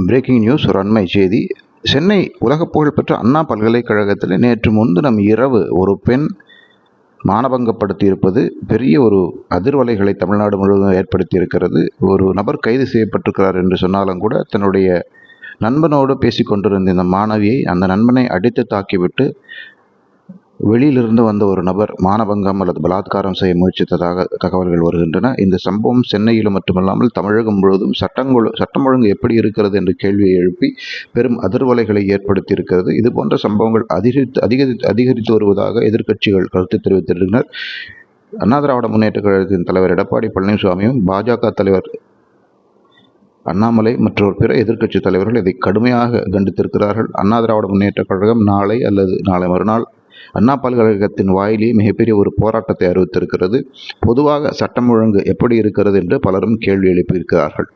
Breaking news, ஒரு அண்மை செய்தி. சென்னை உலக புகழ்பெற்ற அண்ணா பல்கலைக்கழகத்தில் நேற்று முன்தினம் இரவு ஒரு பெண் மானபங்கப்படுத்தி இருப்பது பெரிய ஒரு அதிர்வலைகளை தமிழ்நாடு முழுவதும் ஏற்படுத்தி இருக்கிறது. ஒரு நபர் கைது செய்யப்பட்டிருக்கிறார் என்று சொன்னாலும் கூட தன்னுடைய நண்பனோடு பேசிக்கொண்டிருந்த இந்த மாணவியை அந்த நண்பனை அடித்து தாக்கிவிட்டு வெளியிலிருந்து வந்த ஒரு நபர் மானபங்கம் அல்லது பலாத்காரம் செய்ய முயற்சித்ததாக தகவல்கள் வருகின்றன. இந்த சம்பவம் சென்னையிலும் மட்டுமல்லாமல் தமிழகம் முழுவதும் சட்டம் ஒழுங்கு எப்படி இருக்கிறது என்ற கேள்வியை எழுப்பி பெரும் அதிர்வலைகளை ஏற்படுத்தி இருக்கிறது. இது போன்ற சம்பவங்கள் அதிகரித்து வருவதாக எதிர்க்கட்சிகள் கருத்து தெரிவித்திருந்தனர். அண்ணா திராவிட முன்னேற்ற கழகத்தின் தலைவர் எடப்பாடி பழனிசாமியும் பாஜக தலைவர் அண்ணாமலை மற்றும் பிற எதிர்க்கட்சி தலைவர்கள் இதை கடுமையாக கண்டித்திருக்கிறார்கள். அண்ணா திராவிட முன்னேற்ற கழகம் நாளை அல்லது நாளை மறுநாள் அண்ணா பல்கலைக்கழகத்தின் வாயிலே மிகப்பெரிய ஒரு போராட்டத்தை அறிவித்திருக்கிறது. பொதுவாக சட்டம் ஒழுங்கு எப்படி இருக்கிறது என்று பலரும் கேள்வி எழுப்பியிருக்கிறார்கள்.